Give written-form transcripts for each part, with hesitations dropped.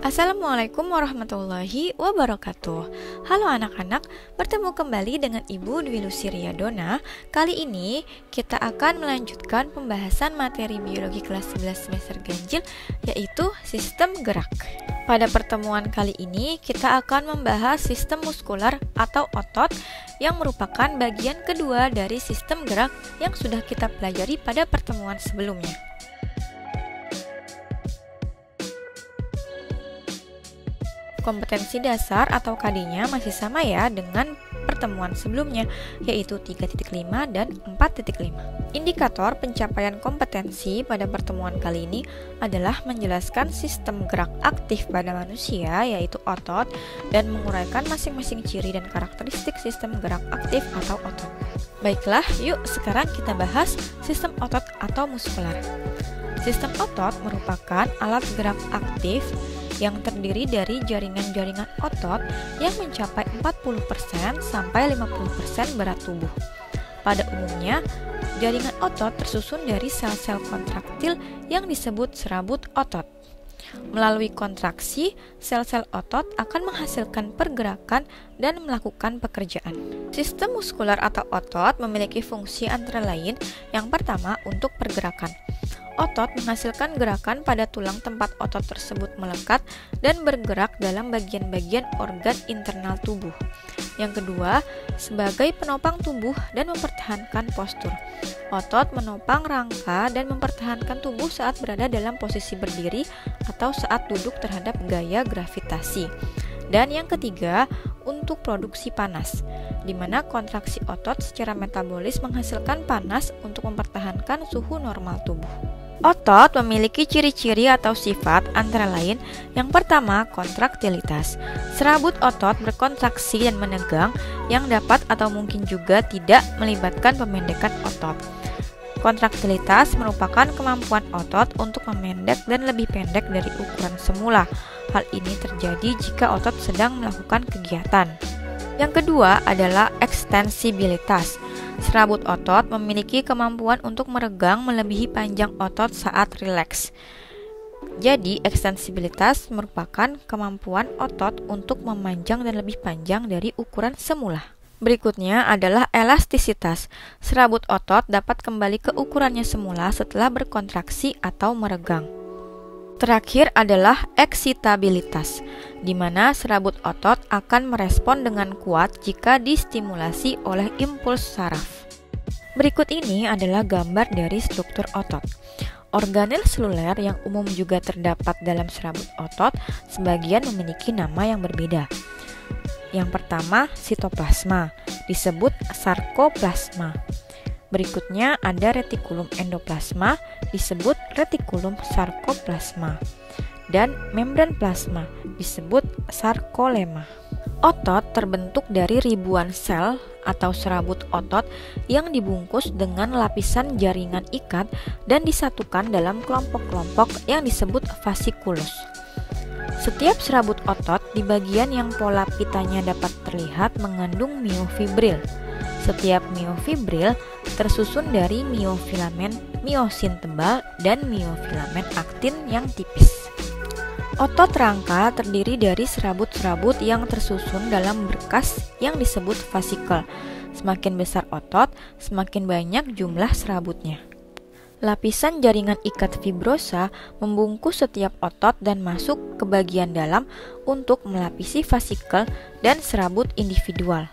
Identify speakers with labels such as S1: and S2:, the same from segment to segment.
S1: Assalamualaikum warahmatullahi wabarakatuh. Halo anak-anak, bertemu kembali dengan Ibu Dwi Lucy Riyadona. Kali ini kita akan melanjutkan pembahasan materi biologi kelas 11 semester ganjil, yaitu sistem gerak. Pada pertemuan kali ini kita akan membahas sistem muskular atau otot yang merupakan bagian kedua dari sistem gerak yang sudah kita pelajari pada pertemuan sebelumnya. Kompetensi dasar atau KD-nya masih sama ya dengan pertemuan sebelumnya, yaitu 3.5 dan 4.5. Indikator pencapaian kompetensi pada pertemuan kali ini adalah menjelaskan sistem gerak aktif pada manusia, yaitu otot, dan menguraikan masing-masing ciri dan karakteristik sistem gerak aktif atau otot. Baiklah, yuk sekarang kita bahas sistem otot atau muskular. Sistem otot merupakan alat gerak aktif yang terdiri dari jaringan-jaringan otot yang mencapai 40% sampai 50% berat tubuh. Pada umumnya, jaringan otot tersusun dari sel-sel kontraktil yang disebut serabut otot. Melalui kontraksi, sel-sel otot akan menghasilkan pergerakan dan melakukan pekerjaan. Sistem muskular atau otot memiliki fungsi antara lain yang pertama untuk pergerakan. Otot menghasilkan gerakan pada tulang tempat otot tersebut melekat dan bergerak dalam bagian-bagian organ internal tubuh. Yang kedua, sebagai penopang tubuh dan mempertahankan postur. Otot menopang rangka dan mempertahankan tubuh saat berada dalam posisi berdiri atau saat duduk terhadap gaya gravitasi. Dan yang ketiga, untuk produksi panas, di mana kontraksi otot secara metabolis menghasilkan panas untuk mempertahankan suhu normal tubuh. Otot memiliki ciri-ciri atau sifat antara lain yang pertama, kontraktilitas. Serabut otot berkontraksi dan menegang yang dapat atau mungkin juga tidak melibatkan pemendekan otot. Kontraktilitas merupakan kemampuan otot untuk memendek dan lebih pendek dari ukuran semula. Hal ini terjadi jika otot sedang melakukan kegiatan. Yang kedua adalah ekstensibilitas. Serabut otot memiliki kemampuan untuk meregang melebihi panjang otot saat rileks. Jadi, ekstensibilitas merupakan kemampuan otot untuk memanjang dan lebih panjang dari ukuran semula. Berikutnya adalah elastisitas. Serabut otot dapat kembali ke ukurannya semula setelah berkontraksi atau meregang. Terakhir adalah eksitabilitas, di mana serabut otot akan merespon dengan kuat jika distimulasi oleh impuls saraf. Berikut ini adalah gambar dari struktur otot. Organel seluler yang umum juga terdapat dalam serabut otot, sebagian memiliki nama yang berbeda. Yang pertama, sitoplasma, disebut sarkoplasma. Berikutnya ada retikulum endoplasma, disebut retikulum sarkoplasma, dan membran plasma, disebut sarkolema. Otot terbentuk dari ribuan sel atau serabut otot yang dibungkus dengan lapisan jaringan ikat dan disatukan dalam kelompok-kelompok yang disebut fasikulus. Setiap serabut otot di bagian yang pola pitanya dapat terlihat mengandung miofibril. Setiap miofibril tersusun dari miofilamen miosin tebal dan miofilamen aktin yang tipis. Otot rangka terdiri dari serabut-serabut yang tersusun dalam berkas yang disebut fasikel. Semakin besar otot, semakin banyak jumlah serabutnya. Lapisan jaringan ikat fibrosa membungkus setiap otot dan masuk ke bagian dalam untuk melapisi fasikel dan serabut individual.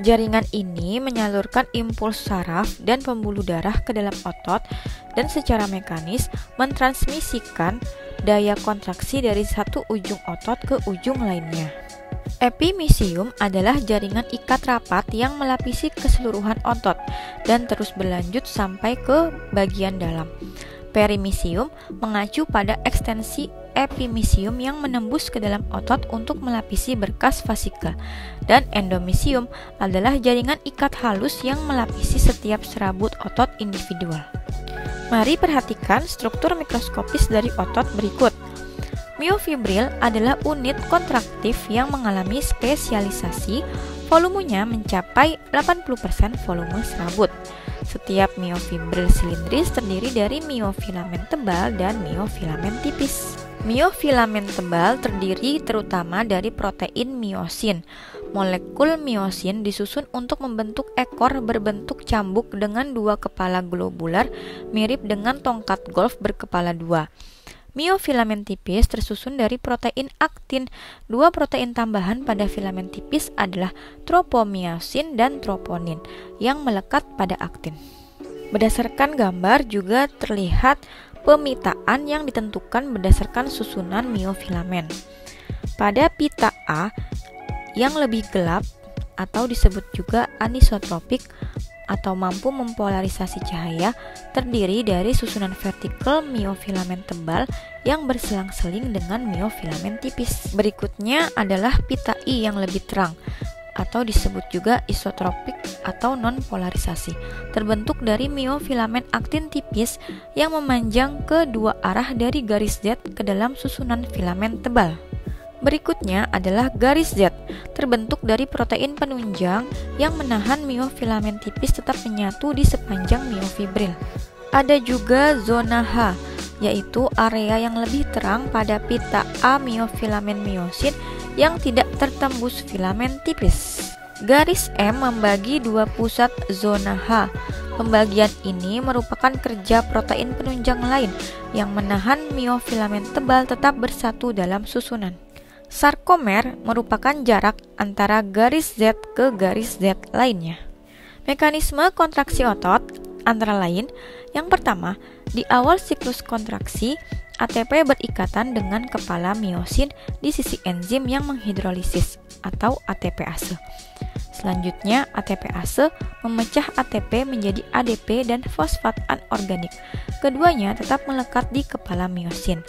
S1: Jaringan ini menyalurkan impuls saraf dan pembuluh darah ke dalam otot dan secara mekanis mentransmisikan daya kontraksi dari satu ujung otot ke ujung lainnya. Epimisium adalah jaringan ikat rapat yang melapisi keseluruhan otot dan terus berlanjut sampai ke bagian dalam. Perimisium mengacu pada ekstensi epimisium yang menembus ke dalam otot untuk melapisi berkas fasikel, dan endomisium adalah jaringan ikat halus yang melapisi setiap serabut otot individual. Mari perhatikan struktur mikroskopis dari otot berikut. Miofibril adalah unit kontraktif yang mengalami spesialisasi, volumenya mencapai 80% volume serabut. Setiap miofibril silindris terdiri dari miofilamen tebal dan miofilamen tipis. Miofilamen tebal terdiri terutama dari protein miosin. Molekul miosin disusun untuk membentuk ekor berbentuk cambuk dengan dua kepala globular mirip dengan tongkat golf berkepala dua. Miofilamen tipis tersusun dari protein aktin. Dua protein tambahan pada filamen tipis adalah tropomyosin dan troponin yang melekat pada aktin. Berdasarkan gambar juga terlihat pemitaan yang ditentukan berdasarkan susunan miofilamen. Pada pita A yang lebih gelap atau disebut juga anisotropik atau mampu mempolarisasi cahaya, terdiri dari susunan vertikal miofilamen tebal yang berselang-seling dengan miofilamen tipis. Berikutnya adalah pita I yang lebih terang atau disebut juga isotropik atau non-polarisasi, terbentuk dari miofilamen aktin tipis yang memanjang ke dua arah dari garis Z ke dalam susunan filamen tebal. Berikutnya adalah garis Z, terbentuk dari protein penunjang yang menahan miofilamen tipis tetap menyatu di sepanjang miofibril. Ada juga zona H, yaitu area yang lebih terang pada pita A miofilamen miosin yang tidak tertembus filamen tipis. Garis M membagi dua pusat zona H. Pembagian ini merupakan kerja protein penunjang lain yang menahan miofilamen tebal tetap bersatu dalam susunan. Sarkomer merupakan jarak antara garis Z ke garis Z lainnya. Mekanisme kontraksi otot antara lain, yang pertama, di awal siklus kontraksi, ATP berikatan dengan kepala miosin di sisi enzim yang menghidrolisis atau ATPase. Selanjutnya, ATPase memecah ATP menjadi ADP dan fosfat anorganik. Keduanya tetap melekat di kepala miosin.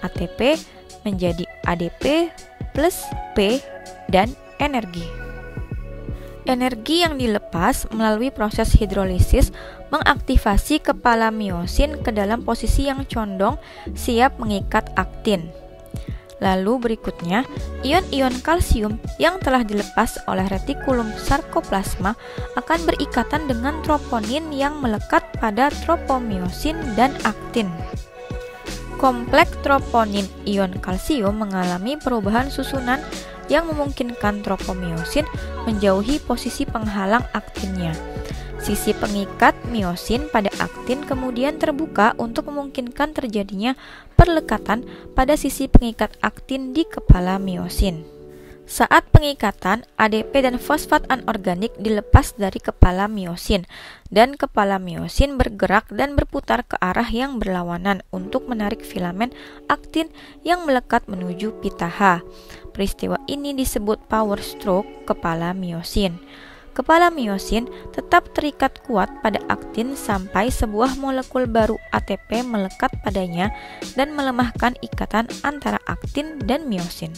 S1: ATP menjadi ADP plus P dan energi. Energi yang dilepas melalui proses hidrolisis mengaktifasi kepala miosin ke dalam posisi yang condong siap mengikat aktin. Lalu berikutnya, ion-ion kalsium yang telah dilepas oleh retikulum sarkoplasma akan berikatan dengan troponin yang melekat pada tropomyosin dan aktin. Kompleks troponin ion kalsium mengalami perubahan susunan yang memungkinkan tropomyosin menjauhi posisi penghalang aktinnya. Sisi pengikat miosin pada aktin kemudian terbuka untuk memungkinkan terjadinya perlekatan pada sisi pengikat aktin di kepala miosin. Saat pengikatan, ADP dan fosfat anorganik dilepas dari kepala miosin, dan kepala miosin bergerak dan berputar ke arah yang berlawanan untuk menarik filamen aktin yang melekat menuju pita H. Peristiwa ini disebut power stroke kepala miosin. Kepala miosin tetap terikat kuat pada aktin sampai sebuah molekul baru ATP melekat padanya dan melemahkan ikatan antara aktin dan miosin.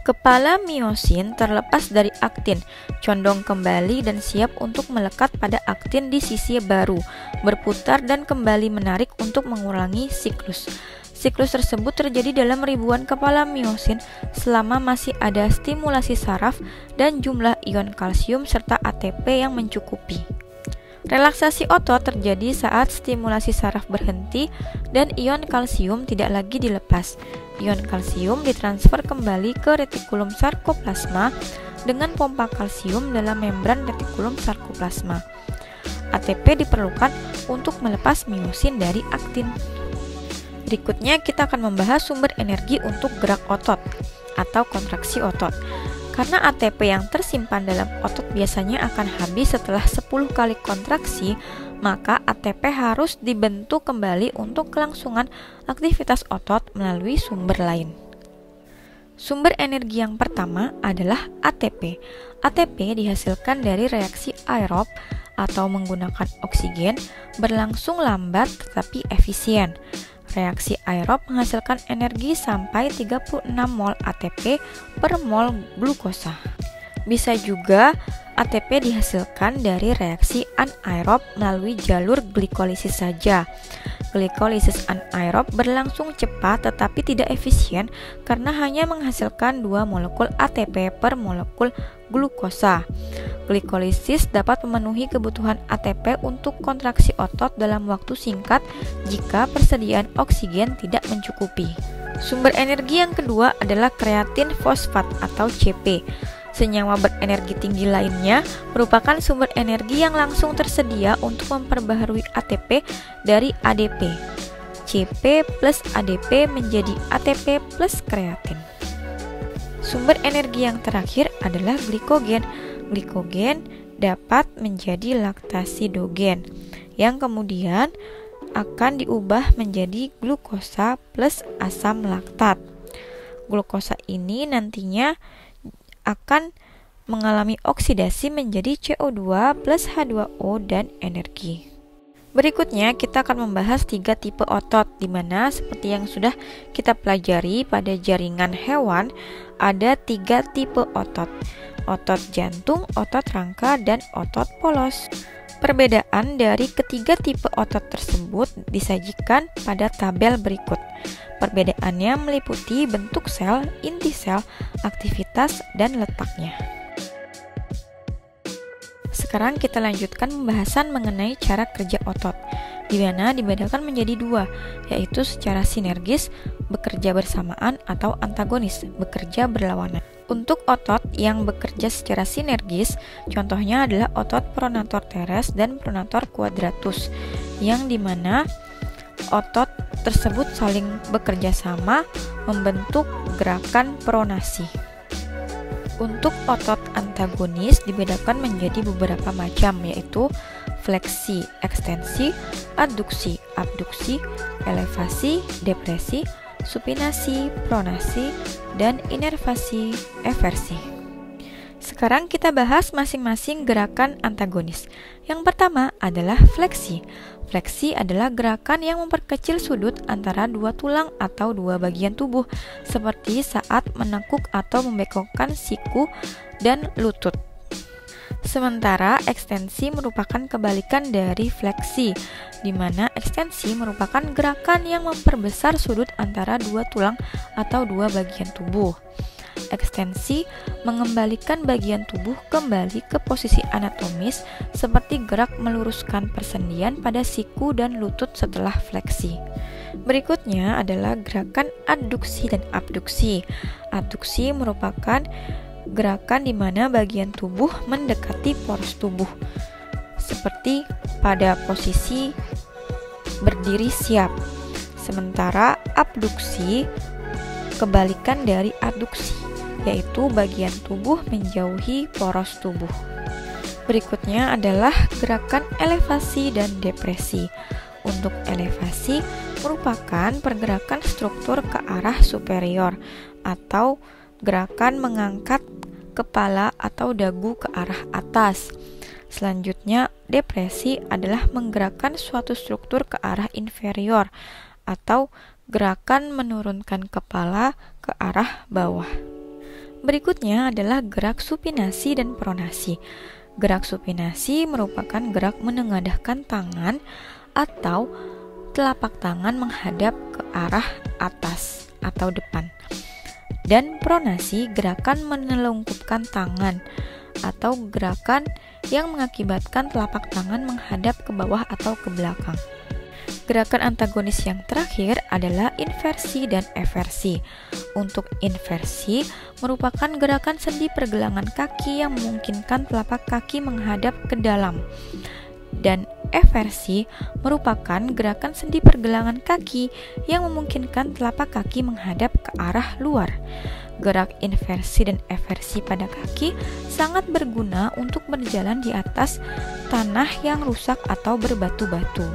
S1: Kepala miosin terlepas dari aktin, condong kembali dan siap untuk melekat pada aktin di sisi baru, berputar dan kembali menarik untuk mengulangi siklus. Siklus tersebut terjadi dalam ribuan kepala miosin selama masih ada stimulasi saraf dan jumlah ion kalsium serta ATP yang mencukupi. Relaksasi otot terjadi saat stimulasi saraf berhenti dan ion kalsium tidak lagi dilepas. Ion kalsium ditransfer kembali ke retikulum sarkoplasma dengan pompa kalsium dalam membran retikulum sarkoplasma. ATP diperlukan untuk melepas miosin dari aktin. Berikutnya kita akan membahas sumber energi untuk gerak otot atau kontraksi otot. Karena ATP yang tersimpan dalam otot biasanya akan habis setelah 10 kali kontraksi, maka ATP harus dibentuk kembali untuk kelangsungan aktivitas otot melalui sumber lain. Sumber energi yang pertama adalah ATP. ATP dihasilkan dari reaksi aerob atau menggunakan oksigen, berlangsung lambat tetapi efisien. Reaksi aerob menghasilkan energi sampai 36 mol ATP per mol glukosa. Bisa juga ATP dihasilkan dari reaksi anaerob melalui jalur glikolisis saja. Glikolisis anaerob berlangsung cepat tetapi tidak efisien karena hanya menghasilkan 2 molekul ATP per molekul glukosa. Glikolisis dapat memenuhi kebutuhan ATP untuk kontraksi otot dalam waktu singkat jika persediaan oksigen tidak mencukupi. Sumber energi yang kedua adalah kreatin fosfat atau CP. Senyawa berenergi tinggi lainnya merupakan sumber energi yang langsung tersedia untuk memperbaharui ATP dari ADP. CP plus ADP menjadi ATP plus kreatin. Sumber energi yang terakhir adalah glikogen. Glikogen dapat menjadi laktasidogen yang kemudian akan diubah menjadi glukosa plus asam laktat. Glukosa ini nantinya akan mengalami oksidasi menjadi CO2 plus H2O dan energi. Berikutnya kita akan membahas 3 tipe otot, di mana seperti yang sudah kita pelajari pada jaringan hewan, ada 3 tipe otot. Otot jantung, otot rangka, dan otot polos. Perbedaan dari ketiga tipe otot tersebut disajikan pada tabel berikut. Perbedaannya meliputi bentuk sel, inti sel, aktivitas, dan letaknya. Sekarang kita lanjutkan pembahasan mengenai cara kerja otot, di mana dibedakan menjadi 2, yaitu secara sinergis, bekerja bersamaan, atau antagonis, bekerja berlawanan. Untuk otot yang bekerja secara sinergis, contohnya adalah otot pronator teres dan pronator quadratus, yang dimana otot tersebut saling bekerja sama membentuk gerakan pronasi. Untuk otot antagonis dibedakan menjadi beberapa macam, yaitu fleksi, ekstensi, adduksi, abduksi, elevasi, depresi, supinasi, pronasi, dan inervasi, eversi. Sekarang kita bahas masing-masing gerakan antagonis. Yang pertama adalah fleksi. Fleksi adalah gerakan yang memperkecil sudut antara dua tulang atau dua bagian tubuh, seperti saat menekuk atau membengkokkan siku dan lutut. Sementara ekstensi merupakan kebalikan dari fleksi, di mana ekstensi merupakan gerakan yang memperbesar sudut antara dua tulang atau dua bagian tubuh. Ekstensi mengembalikan bagian tubuh kembali ke posisi anatomis seperti gerak meluruskan persendian pada siku dan lutut setelah fleksi. Berikutnya adalah gerakan adduksi dan abduksi. Adduksi merupakan gerakan di mana bagian tubuh mendekati poros tubuh, seperti pada posisi berdiri siap. Sementara abduksi kebalikan dari adduksi, yaitu bagian tubuh menjauhi poros tubuh. Berikutnya adalah gerakan elevasi dan depresi. Untuk elevasi merupakan pergerakan struktur ke arah superior atau gerakan mengangkat kepala atau dagu ke arah atas. Selanjutnya, depresi adalah menggerakkan suatu struktur ke arah inferior atau gerakan menurunkan kepala ke arah bawah. Berikutnya adalah gerak supinasi dan pronasi. Gerak supinasi merupakan gerak menengadahkan tangan atau telapak tangan menghadap ke arah atas atau depan. Dan pronasi gerakan menelungkupkan tangan atau gerakan yang mengakibatkan telapak tangan menghadap ke bawah atau ke belakang. Gerakan antagonis yang terakhir adalah inversi dan eversi. Untuk inversi merupakan gerakan sendi pergelangan kaki yang memungkinkan telapak kaki menghadap ke dalam. Dan eversi merupakan gerakan sendi pergelangan kaki yang memungkinkan telapak kaki menghadap ke arah luar. Gerak inversi dan eversi pada kaki sangat berguna untuk berjalan di atas tanah yang rusak atau berbatu-batu.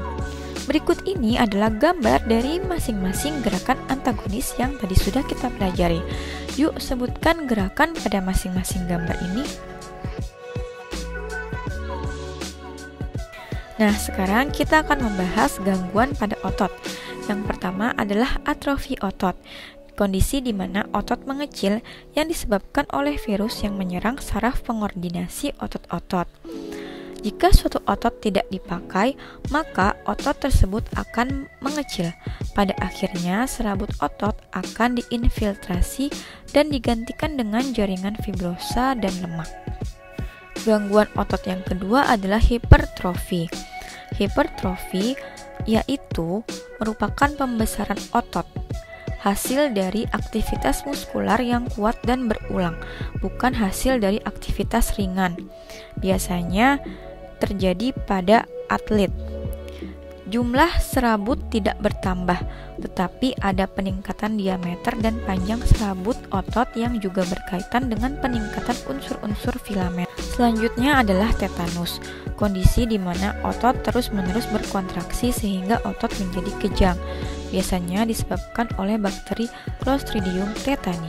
S1: Berikut ini adalah gambar dari masing-masing gerakan antagonis yang tadi sudah kita pelajari. Yuk sebutkan gerakan pada masing-masing gambar ini. Nah, sekarang kita akan membahas gangguan pada otot. Yang pertama adalah atrofi otot. Kondisi di mana otot mengecil yang disebabkan oleh virus yang menyerang saraf pengordinasi otot-otot. Jika suatu otot tidak dipakai, maka otot tersebut akan mengecil. Pada akhirnya, serabut otot akan diinfiltrasi dan digantikan dengan jaringan fibrosa dan lemak. Gangguan otot yang kedua adalah hipertrofi. Hipertrofi yaitu merupakan pembesaran otot. hasil dari aktivitas muskular yang kuat dan berulang, bukan hasil dari aktivitas ringan. Biasanya terjadi pada atlet. Jumlah serabut tidak bertambah, tetapi ada peningkatan diameter dan panjang serabut otot yang juga berkaitan dengan peningkatan unsur-unsur filamen. Selanjutnya adalah tetanus, kondisi di mana otot terus-menerus berkontraksi sehingga otot menjadi kejang. Biasanya disebabkan oleh bakteri Clostridium tetani.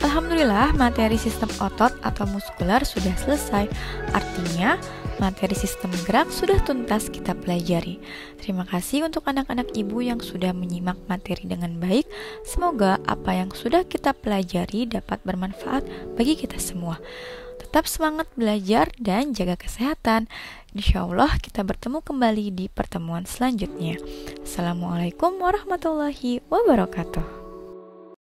S1: Alhamdulillah, materi sistem otot atau muskular sudah selesai. Artinya, materi sistem gerak sudah tuntas kita pelajari. Terima kasih untuk anak-anak ibu yang sudah menyimak materi dengan baik. Semoga apa yang sudah kita pelajari dapat bermanfaat bagi kita semua. Tetap semangat belajar dan jaga kesehatan. Insya Allah kita bertemu kembali di pertemuan selanjutnya. Assalamualaikum warahmatullahi wabarakatuh.